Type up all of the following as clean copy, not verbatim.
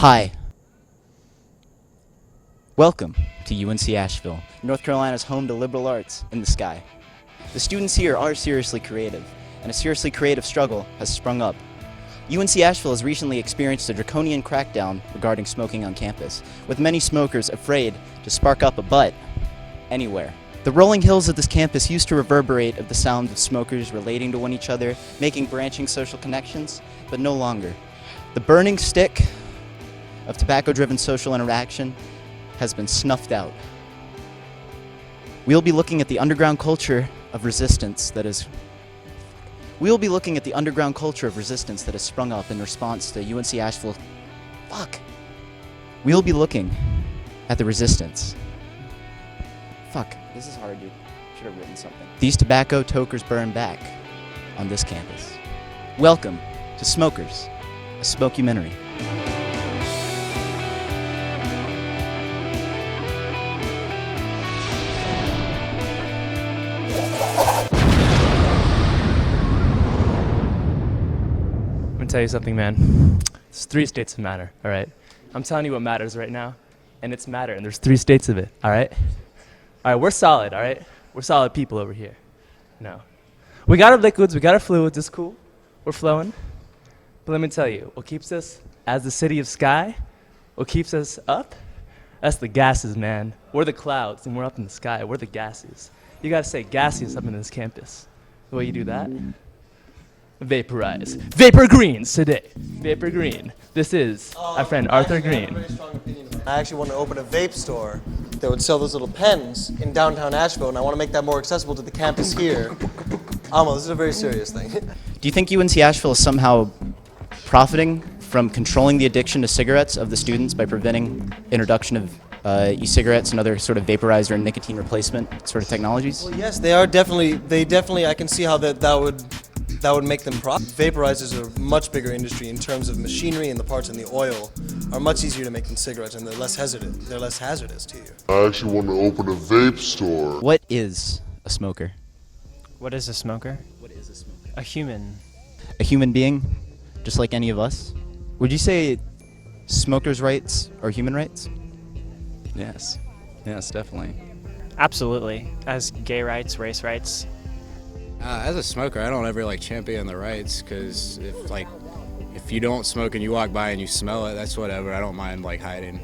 Hi. Welcome to UNC Asheville, North Carolina's home to liberal arts in the sky. The students here are seriously creative, and a seriously creative struggle has sprung up. UNC Asheville has recently experienced a draconian crackdown regarding smoking on campus, with many smokers afraid to spark up a butt anywhere. The rolling hills of this campus used to reverberate of the sound of smokers relating to one each other, making branching social connections, but no longer. The burning stick of tobacco-driven social interaction has been snuffed out. We'll be looking at the underground culture of resistance that has sprung up in response to UNC Asheville. We'll be looking at the resistance. This is hard, dude. Should have written something. These tobacco tokers burn back on this campus. Welcome to Smokers, a Smokeumentary. I'm gonna tell you something, man. There's 3 states of matter, all right? I'm telling you what matters right now, and it's matter, and there's 3 states of it, all right? All right, we're solid, all right? We're solid people over here. No. We got our liquids, we got our fluids, it's cool. We're flowing. But let me tell you, what keeps us as the city of sky, what keeps us up, that's the gases, man. We're the clouds, and we're up in the sky. We're the gases. You gotta say gaseous up in this campus. The way you do that, vaporize. Vapor Greens today. Vapor Green. This is our friend Arthur Green. I actually want to open a vape store that would sell those little pens in downtown Asheville, and I want to make that more accessible to the campus here. Amo, this is a very serious thing. Do you think UNC Asheville is somehow profiting from controlling the addiction to cigarettes of the students by preventing introduction of e-cigarettes and other sort of vaporizer and nicotine replacement sort of technologies? Well, yes, they definitely, I can see how that would make them profit. Vaporizers are a much bigger industry in terms of machinery, and the parts in the oil are much easier to make than cigarettes, and they're less hazardous to you. I actually want to open a vape store. What is a smoker? What is a smoker? What is a smoker? A human. A human being, just like any of us? Would you say smokers' rights are human rights? Yes, definitely. Absolutely. As gay rights, race rights. As a smoker, I don't ever champion the rights, because if you don't smoke and you walk by and you smell it, that's whatever. I don't mind hiding.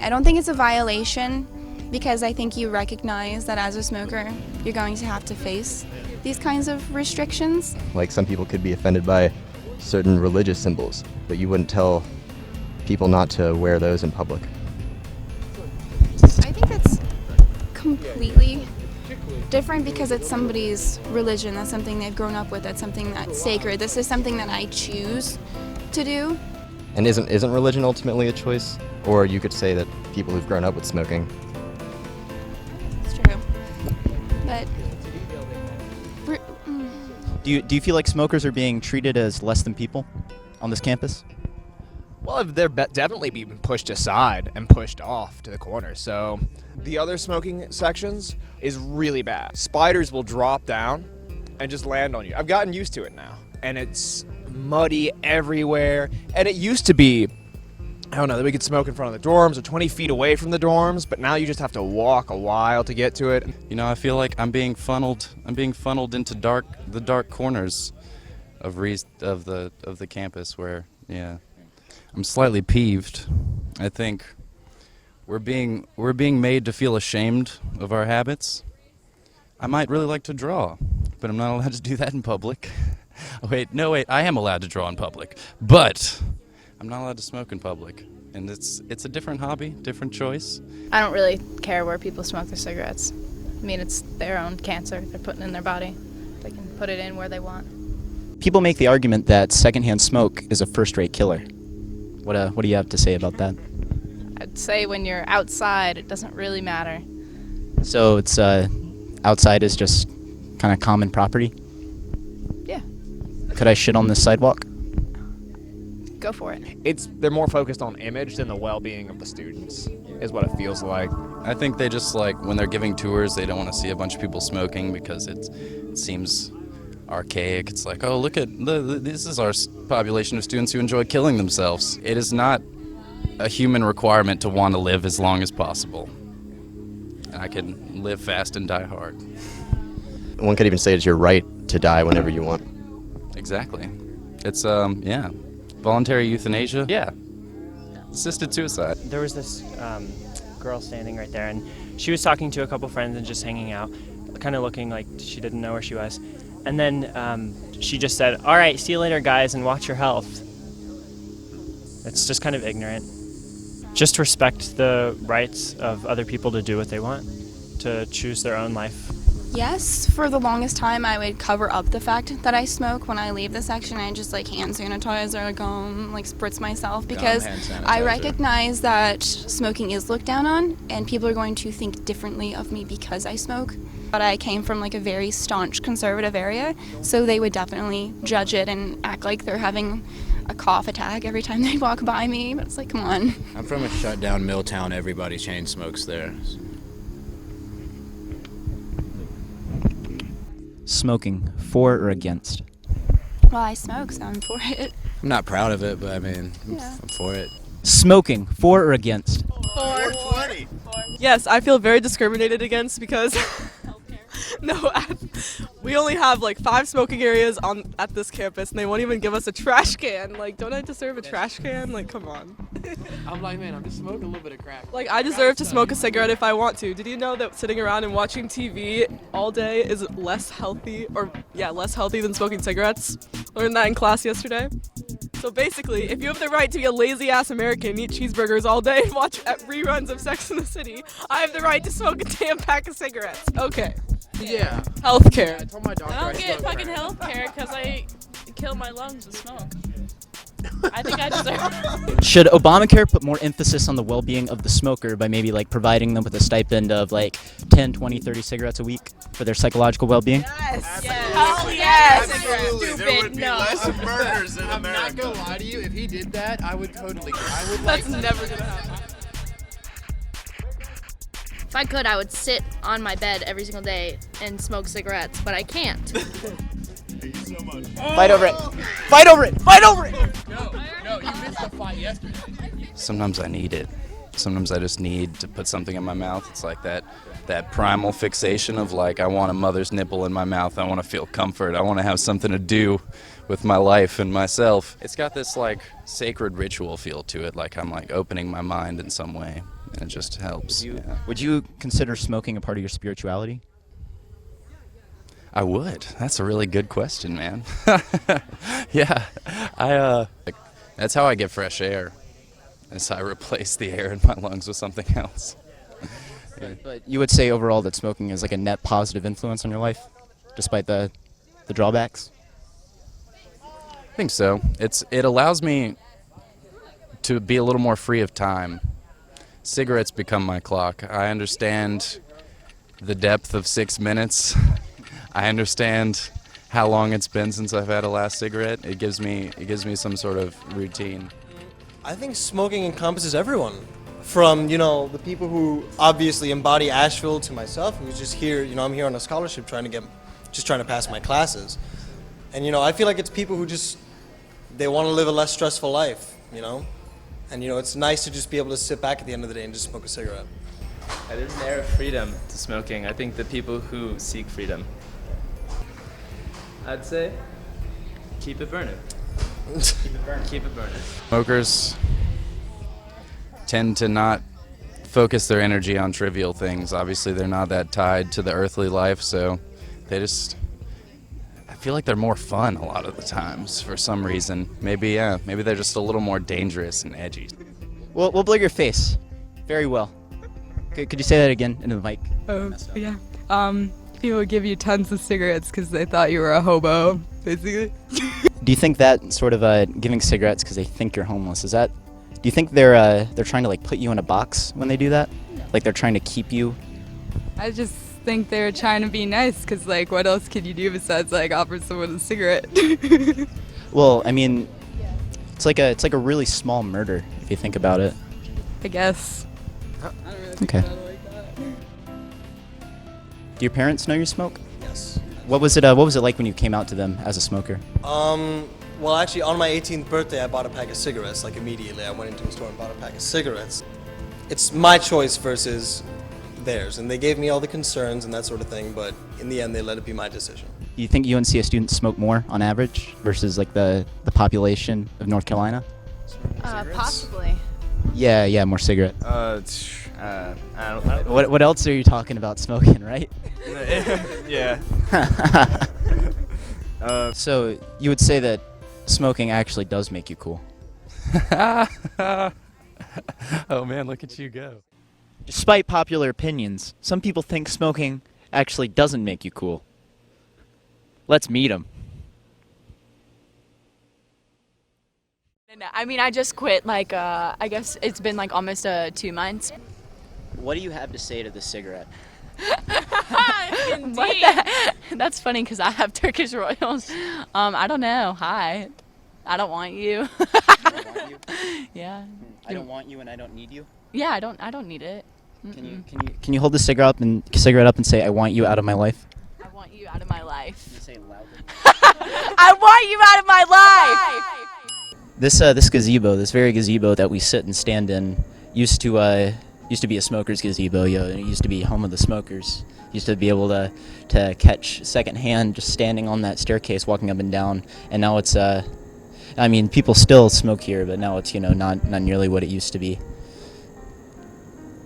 I don't think it's a violation, because I think you recognize that as a smoker, you're going to have to face these kinds of restrictions. Like, some people could be offended by certain religious symbols, but you wouldn't tell people not to wear those in public. I think that's completely different, because it's somebody's religion. That's something they've grown up with. That's something that's sacred. This is something that I choose to do. And isn't religion ultimately a choice? Or you could say that people who've grown up with smoking. It's true. But Do you feel like smokers are being treated as less than people on this campus? Well, they're definitely being pushed aside and pushed off to the corner. So the other smoking sections is really bad. Spiders will drop down and just land on you. I've gotten used to it now. And it's muddy everywhere. And it used to be, I don't know, that we could smoke in front of the dorms or 20 feet away from the dorms, but now you just have to walk a while to get to it. You know, I feel like I'm being funneled into the dark corners of the campus where, yeah. I'm slightly peeved. I think we're being made to feel ashamed of our habits. I might really like to draw, but I'm not allowed to do that in public. Wait, I am allowed to draw in public, but I'm not allowed to smoke in public. And it's a different hobby, different choice. I don't really care where people smoke their cigarettes. I mean, it's their own cancer they're putting in their body. They can put it in where they want. People make the argument that secondhand smoke is a first-rate killer. What do you have to say about that? I'd say when you're outside, it doesn't really matter. So it's outside is just kind of common property? Yeah. Could I shit on this sidewalk? Go for it. They're more focused on image than the well-being of the students, is what it feels like. I think they just when they're giving tours, they don't want to see a bunch of people smoking because it seems archaic. It's like, oh, look at this is our population of students who enjoy killing themselves. It is not a human requirement to want to live as long as possible. And I can live fast and die hard. One could even say it's your right to die whenever you want. Exactly. It's yeah, voluntary euthanasia. Yeah, assisted suicide. There was this girl standing right there, and she was talking to a couple friends and just hanging out, kind of looking like she didn't know where she was. And then she just said, "All right, see you later, guys, and watch your health." It's just kind of ignorant. Just respect the rights of other people to do what they want, to choose their own life. Yes, for the longest time I would cover up the fact that I smoke. When I leave the section, I just like hand sanitizer, gum, like spritz myself, because I recognize that smoking is looked down on and people are going to think differently of me because I smoke. But I came from like a very staunch conservative area, so they would definitely judge it and act like they're having a cough attack every time they walk by me. But it's like, come on. I'm from a shut down mill town. Everybody chain smokes there. Smoking, for or against? Well, I smoke, so I'm for it. I'm not proud of it, but I mean, I'm for it. Smoking, for or against? For. Yes, I feel very discriminated against because no, we only have like 5 smoking areas at this campus, and they won't even give us a trash can. Like, don't I deserve a trash can? Like, come on. I'm like, man, I'm just smoking a little bit of crack. Like, I deserve to smoke a cigarette if I want to. Did you know that sitting around and watching TV all day is less healthy, less healthy than smoking cigarettes? Learned that in class yesterday. So basically, if you have the right to be a lazy-ass American, eat cheeseburgers all day, and watch reruns of Sex and the City, I have the right to smoke a damn pack of cigarettes. Okay. Yeah. Healthcare. I told my doctor I don't get smoke fucking crack. healthcare because I kill my lungs with smoke. I think I deserve it. Should Obamacare put more emphasis on the well-being of the smoker by maybe like providing them with a stipend of like 10, 20, 30 cigarettes a week for their psychological well-being? Yes. Hell yes. Absolutely. Stupid. There would be No. less murders in America. I'm not gonna lie to you. If he did that, I would totally. That's never gonna happen. If I could, I would sit on my bed every single day and smoke cigarettes, but I can't. Fight over it! Fight over it! Fight over it! No, you missed the fight yesterday. Sometimes I need it. Sometimes I just need to put something in my mouth. It's like that primal fixation of like, I want a mother's nipple in my mouth. I want to feel comfort. I want to have something to do with my life and myself. It's got this like sacred ritual feel to it. Like I'm like opening my mind in some way, and it just helps. Would you consider smoking a part of your spirituality? I would. That's a really good question, man. Yeah, that's how I get fresh air. As I replace the air in my lungs with something else. But you would say overall that smoking is like a net positive influence on your life, despite the drawbacks? I think so. It allows me to be a little more free of time. Cigarettes become my clock. I understand the depth of 6 minutes. I understand how long it's been since I've had a last cigarette. It gives me some sort of routine. I think smoking encompasses everyone, from the people who obviously embody Asheville to myself, who's just here. I'm here on a scholarship trying to pass my classes, and I feel like it's people who they want to live a less stressful life, and it's nice to just be able to sit back at the end of the day and just smoke a cigarette. There's an air of freedom to smoking. I think the people who seek freedom, I'd say, keep it burning. Keep it burning. Keep it burning. Smokers tend to not focus their energy on trivial things. Obviously, they're not that tied to the earthly life, so I feel like they're more fun a lot of the times for some reason. Maybe they're just a little more dangerous and edgy. We'll blur your face. Very well. Could you say that again into the mic? Oh, yeah. People would give you tons of cigarettes because they thought you were a hobo, basically. Do you think that sort of giving cigarettes because they think you're homeless, do you think they're trying to like put you in a box when they do that? Like they're trying to keep you? I just think they're trying to be nice because, like, what else could you do besides, like, offer someone a cigarette? Well, I mean, it's like a really small murder if you think about it. I guess. I don't really think Okay. about it like that. Do your parents know you smoke? Yes. What was it like when you came out to them as a smoker? Well, actually, on my 18th birthday, I bought a pack of cigarettes. Like immediately, I went into a store and bought a pack of cigarettes. It's my choice versus theirs, and they gave me all the concerns and that sort of thing. But in the end, they let it be my decision. Do you think UNCA students smoke more on average versus like the population of North Carolina? Possibly. Yeah, more cigarette. I don't. What else are you talking about smoking, right? Yeah. So you would say that smoking actually does make you cool. Oh man, look at you go. Despite popular opinions, some people think smoking actually doesn't make you cool. Let's meet them. I mean, I just quit, like, I guess it's been, like, almost 2 months. What do you have to say to the cigarette? What That's funny because I have Turkish Royals. I don't know. Hi. I don't want you. I don't want you? Yeah. I don't want you and I don't need you? Yeah, I don't need it. Can you hold the cigarette up and say, I want you out of my life? I want you out of my life. Can you say it loudly? I want you out of my life! This gazebo, this very gazebo that we sit and stand in, used to be a smoker's gazebo. It used to be home of the smokers. Used to be able to catch secondhand just standing on that staircase, walking up and down. And now it's I mean, people still smoke here, but now it's not nearly what it used to be.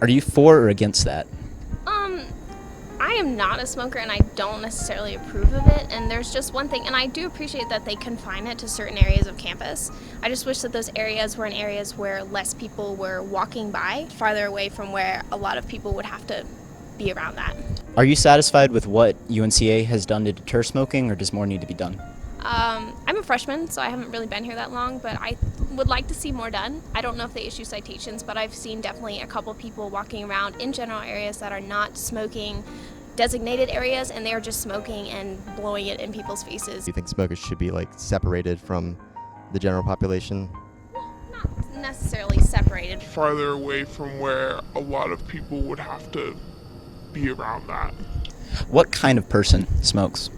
Are you for or against that? I am not a smoker and I don't necessarily approve of it, and there's just one thing, and I do appreciate that they confine it to certain areas of campus. I just wish that those areas were in areas where less people were walking by, farther away from where a lot of people would have to be around that. Are you satisfied with what UNCA has done to deter smoking, or does more need to be done? I'm a freshman, so I haven't really been here that long, but I would like to see more done. I don't know if they issue citations, but I've seen definitely a couple people walking around in general areas that are not smoking designated areas, and they're just smoking and blowing it in people's faces. Do you think smokers should be like separated from the general population? Not necessarily separated. Farther away from where a lot of people would have to be around that. What kind of person smokes?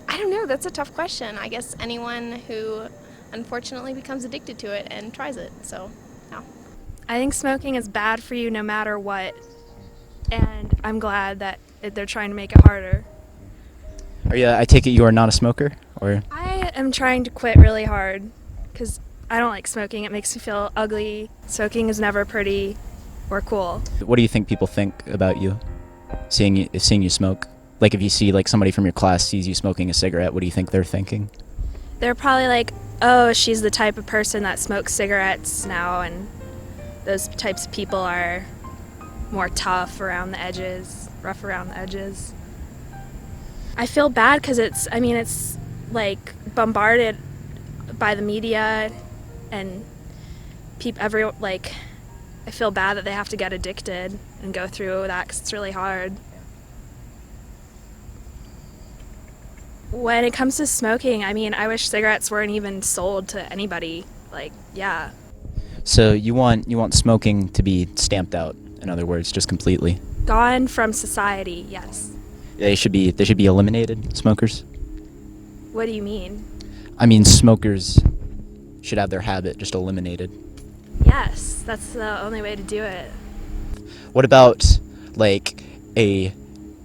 I don't know. That's a tough question. I guess anyone who unfortunately becomes addicted to it and tries it. So, no. I think smoking is bad for you no matter what, and I'm glad that they're trying to make it harder. I take it you are not a smoker, or? I am trying to quit really hard because I don't like smoking. It makes me feel ugly. Smoking is never pretty or cool. What do you think people think about you, seeing you smoke? Like if you see like somebody from your class sees you smoking a cigarette, what do you think they're thinking? They're probably like, oh, she's the type of person that smokes cigarettes now, and those types of people are more tough around the edges, rough around the edges. I feel bad because it's like bombarded by the media, and I feel bad that they have to get addicted and go through that because it's really hard. When it comes to smoking, I wish cigarettes weren't even sold to anybody. Yeah. So you want smoking to be stamped out, in other words, just completely? Gone from society, yes. They should be eliminated, smokers? What do you mean? I mean, smokers should have their habit just eliminated. Yes, that's the only way to do it. What about like a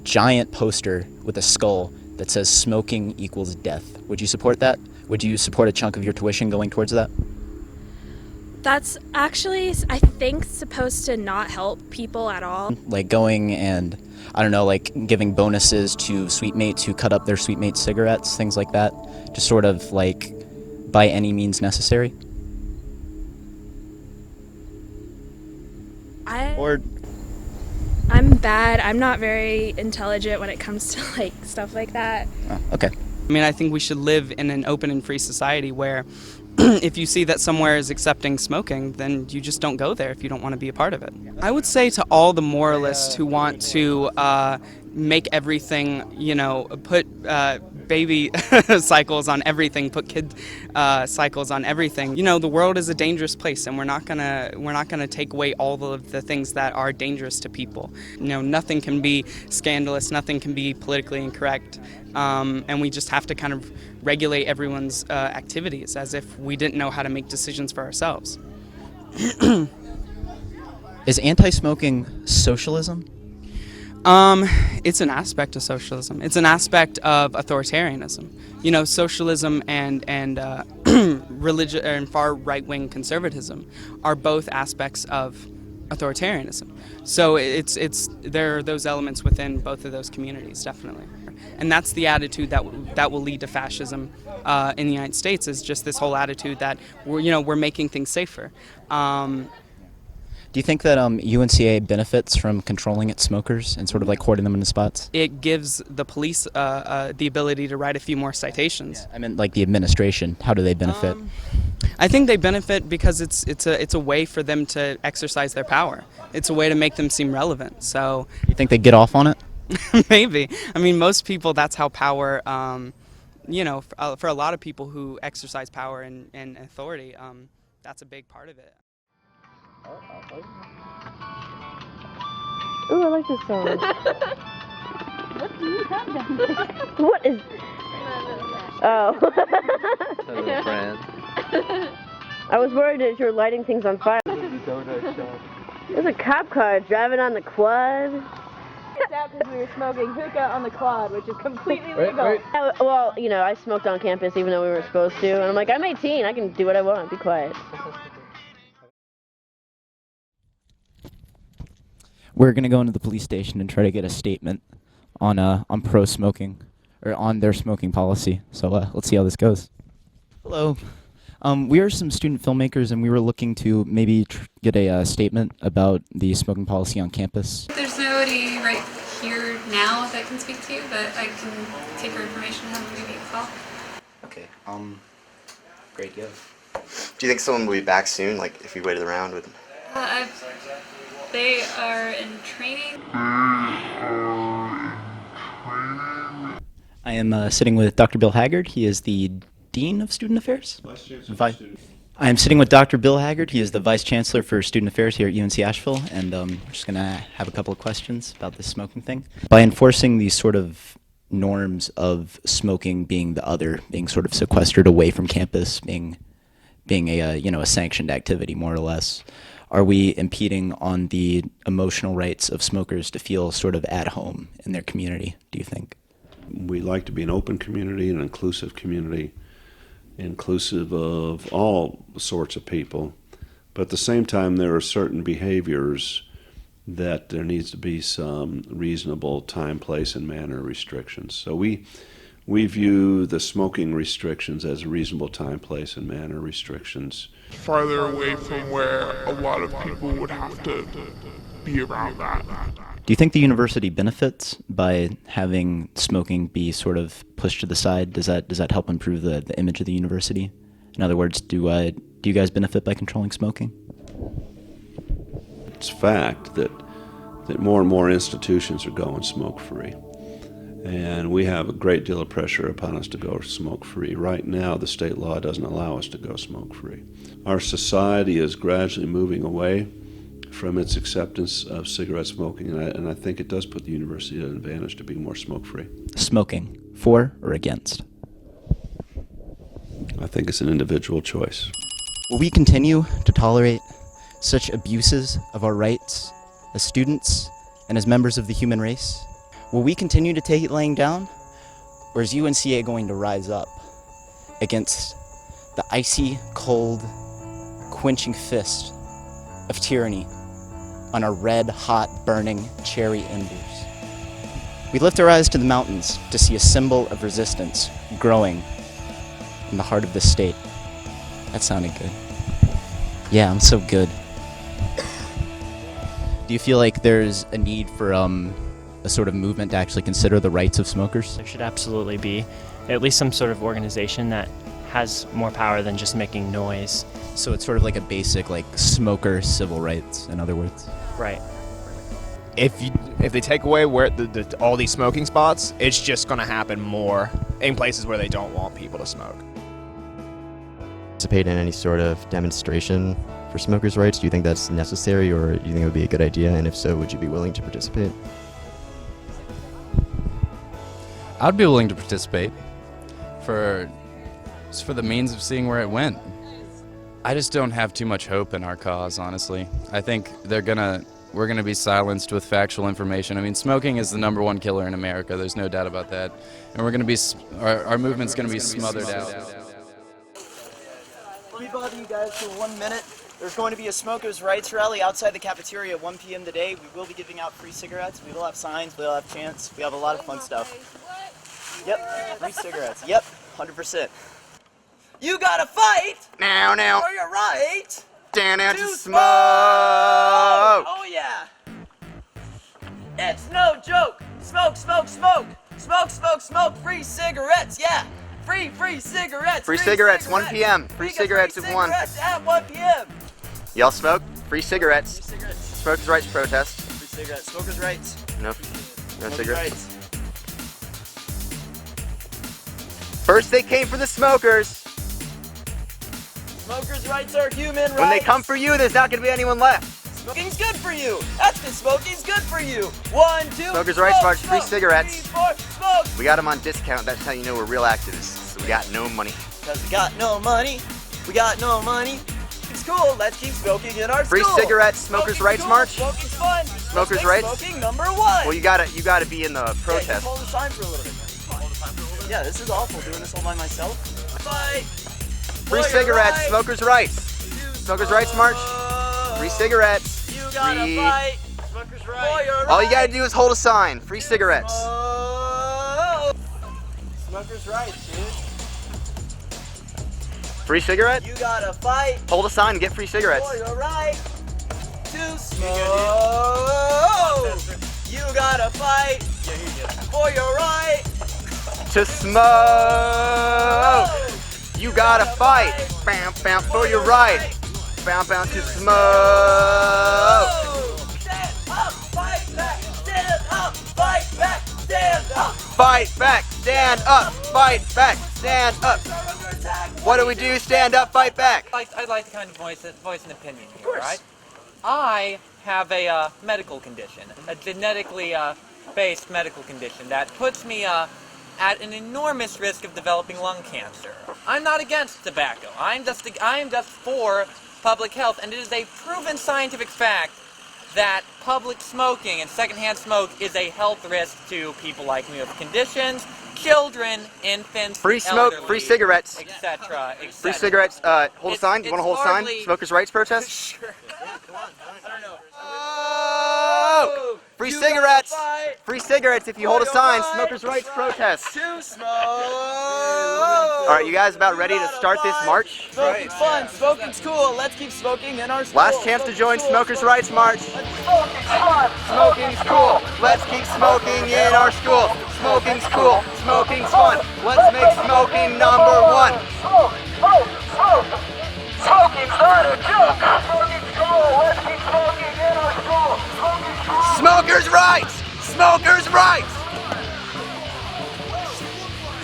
giant poster with a skull that says smoking equals death? Would you support that? Would you support a chunk of your tuition going towards that? That's actually, I think, supposed to not help people at all. Like going and, I don't know, like giving bonuses to sweet mates who cut up their sweet mates' cigarettes, things like that. Just sort of like by any means necessary. I'm bad. I'm not very intelligent when it comes to like stuff like that. Oh, okay. I mean, I think we should live in an open and free society where if you see that somewhere is accepting smoking, then you just don't go there if you don't want to be a part of it. I would say to all the moralists who want to make everything, put put baby cycles on everything, put kid cycles on everything. You know, the world is a dangerous place, and we're not gonna take away all of the things that are dangerous to people. You know, nothing can be scandalous, nothing can be politically incorrect, and we just have to kind of regulate everyone's activities as if we didn't know how to make decisions for ourselves. Is anti-smoking socialism? It's an aspect of socialism. It's an aspect of authoritarianism. You know, socialism and religion and far right-wing conservatism are both aspects of authoritarianism. So there are those elements within both of those communities, definitely. And that's the attitude that will lead to fascism in the United States, is just this whole attitude that we're making things safer. Do you think that UNCA benefits from controlling its smokers and sort of like hoarding them into spots? It gives the police the ability to write a few more citations. Yeah, I meant like the administration. How do they benefit? I think they benefit because it's a way for them to exercise their power. It's a way to make them seem relevant. So You think they get off on it? maybe. I mean, most people, that's how power. For a lot of people who exercise power and authority, that's a big part of it. Ooh, I like this song. What do you have down there? What is... Oh. Hello, friend. I was worried that you were lighting things on fire. There's a cop car driving on the quad. It's out because we were smoking hookah on the quad, which is completely legal. Well, you know, I smoked on campus even though we weren't supposed to. And I'm like, I'm 18, I can do what I want, be quiet. We're gonna go into the police station and try to get a statement on pro-smoking or on their smoking policy. So let's see how this goes. Hello, we are some student filmmakers, and we were looking to maybe get a statement about the smoking policy on campus. There's nobody right here now that can speak to you, but I can take your information and have them give you a call. Okay. Great, go. Do you think someone will be back soon? Like, if we waited around, would? They are in training. I am sitting with Dr. Bill Haggard. He is the Dean of Student Affairs. I am sitting with Dr. Bill Haggard. He is the Vice Chancellor for Student Affairs here at UNC Asheville, and we're just going to have a couple of questions about this smoking thing. By enforcing these sort of norms of smoking being the other, being sort of sequestered away from campus, being a sanctioned activity more or less, are we impeding on the emotional rights of smokers to feel sort of at home in their community, do you think? We like to be an open community, an inclusive community, inclusive of all sorts of people. But at the same time, there are certain behaviors that there needs to be some reasonable time, place, and manner restrictions. So we view the smoking restrictions as reasonable time, place, and manner restrictions. Farther away from where a lot of people would have to be around that. Do you think the university benefits by having smoking be sort of pushed to the side? Does that help improve the image of the university? In other words, do you guys benefit by controlling smoking? It's a fact that more and more institutions are going smoke-free. And we have a great deal of pressure upon us to go smoke-free. Right now, the state law doesn't allow us to go smoke-free. Our society is gradually moving away from its acceptance of cigarette smoking, and I think it does put the university at an advantage to be more smoke-free. Smoking, for or against? I think it's an individual choice. Will we continue to tolerate such abuses of our rights as students and as members of the human race? Will we continue to take it laying down, or is UNCA going to rise up against the icy, cold, quenching fist of tyranny on our red, hot, burning cherry embers? We lift our eyes to the mountains to see a symbol of resistance growing in the heart of this state. That sounded good. Yeah, I'm so good. Do you feel like there's a need for a sort of movement to actually consider the rights of smokers? There should absolutely be at least some sort of organization that has more power than just making noise. So it's sort of like a basic smoker civil rights, in other words. Right. If they take away all these smoking spots, it's just going to happen more in places where they don't want people to smoke. Participate in any sort of demonstration for smokers' rights? Do you think that's necessary, or do you think it would be a good idea? And if so, would you be willing to participate? I'd be willing to participate just for the means of seeing where it went. I just don't have too much hope in our cause, honestly. I think we're gonna be silenced with factual information. I mean, smoking is the #1 killer in America. There's no doubt about that, and our movement's gonna be smothered out. Let me bother you guys for 1 minute. There's going to be a smokers' rights rally outside the cafeteria at 1 p.m. today. We will be giving out free cigarettes. We will have signs. We'll have chants. We have a lot of fun stuff. Yep, free cigarettes. Yep, 100%. You gotta fight Now. for your right Down to to smoke. Oh yeah. It's no joke. Smoke, smoke, smoke. Smoke, smoke, smoke. Free cigarettes. Yeah. Free cigarettes. Free cigarettes, 1 p.m. Free cigarettes at 1. Cigarettes at 1 p.m. Y'all smoke? Free cigarettes. Free cigarettes. Smokers' rights protest. Free cigarettes. Smokers' rights. No Smokers' cigarettes. rights. First they came for the smokers. Smokers' rights are human rights. When they come for you, there's not going to be anyone left. Smoking's good for you. That's the smoking's good for you. 1, 2. Smokers' smoke, rights march, smoke. free cigarettes. 3, 4, smoke. We got them on discount. That's how you know we're real activists. We got no money. Cause we got no money. We got no money. It's cool. Let's keep smoking in our Free school. cigarettes, smokers' Smoking's rights cool. march. Smoking's fun. Smokers' Let's make rights. Smoking #1. Well, you gotta be in the Yeah, protest. just hold the sign for a little bit. Yeah, this is awful doing this all by myself. Fight. Free for your cigarettes, right. smokers' rights. Smokers' rights march. Free cigarettes. You gotta Free. fight. Smokers' rights. All you gotta do is hold a sign. Free cigarettes. Smokers' rights, dude. Free cigarette? You gotta fight Hold a sign and get free cigarettes. for your right to smoke. You gotta fight for your right To smoke. You gotta fight. Bam, bam, for your right. Bam, bam, to smoke. Stand up, fight back, stand up, fight back, stand up. Fight back, stand up, fight back, stand up. What do we do? Stand up, fight back. I'd like to kind of voice an opinion here, right? I have a medical condition, a genetically based medical condition that puts me at an enormous risk of developing lung cancer. I'm not against tobacco. I am just for public health, and it is a proven scientific fact that public smoking and secondhand smoke is a health risk to people like me with conditions, children, infants, Free smoke, elderly, free cigarettes. etc. Free cigarettes. Hold a sign. You want to hold a sign? hardly- Smokers' rights protest? Sure. Oh! Free cigarettes. Free cigarettes if you hold a sign. Smokers' rights protest. To smoke. All right, you guys about ready to start this march? Smoking's fun. Smoking's cool. Let's keep smoking in our school. Last chance to join Smokers' Rights March. Smoking's fun. Smoking's cool. Let's keep smoking in our school. Smoking's cool. Smoking's fun. Let's make smoking #1. Smoke, smoke, smoke. Smoking's not a joke. Smoking's cool. Let's keep smoking in our school. Smoking's cool. Smokers' rights. Smokers' rights.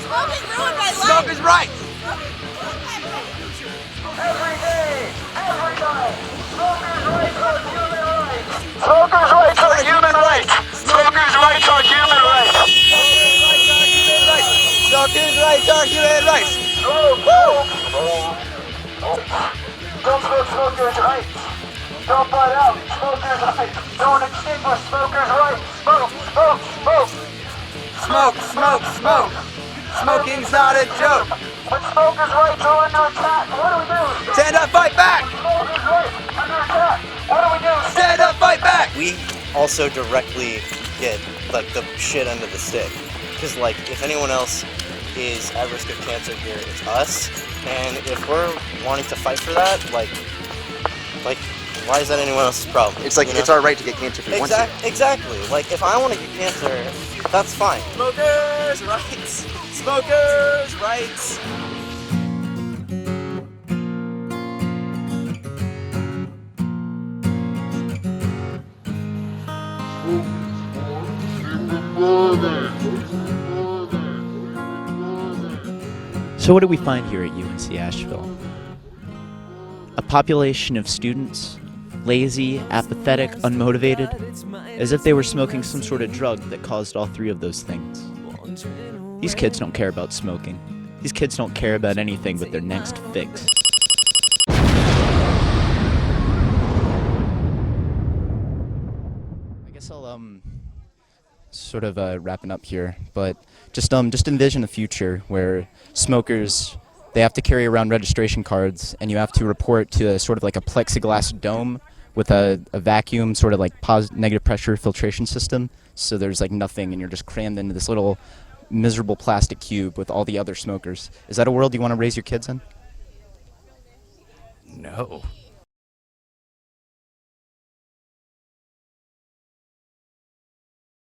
Smoking ruined my life. Smokers' rights. Every day, every night. Smokers' rights are human rights. Smokers' rights are human rights. Smokers' rights are human rights. Smokers' rights are human rights. Don't smoke smokers' rights. Don't butt out smokers' rights. Don't extinguish smokers' rights. Smoke, smoke, smoke. Smoke, smoke, smoke. Smoking's not a joke. When smokers' rights are under attack, what do we do? Stand up, fight back. Smokers' rights under attack. What do we do? Stand up, fight back. We also directly get like the shit end of the stick, because like if anyone else is at risk of cancer here, it's us. And if we're wanting to fight for that, like why is that anyone else's problem? It's like you know? it's our right to get cancer if we want to. Exactly. Like if I want to get cancer, that's fine. Smokers' rights. Smokers' rights. So what do we find here at UNC Asheville? A population of students, lazy, apathetic, unmotivated, as if they were smoking some sort of drug that caused all three of those things. These kids don't care about smoking. These kids don't care about anything but their next fix. I guess I'll sort of wrapping up here, but just envision a future where smokers, they have to carry around registration cards, and you have to report to a sort of like a plexiglass dome with a vacuum, sort of like negative pressure filtration system. So there's like nothing, and you're just crammed into this little miserable plastic cube with all the other smokers. Is that a world you want to raise your kids in? No.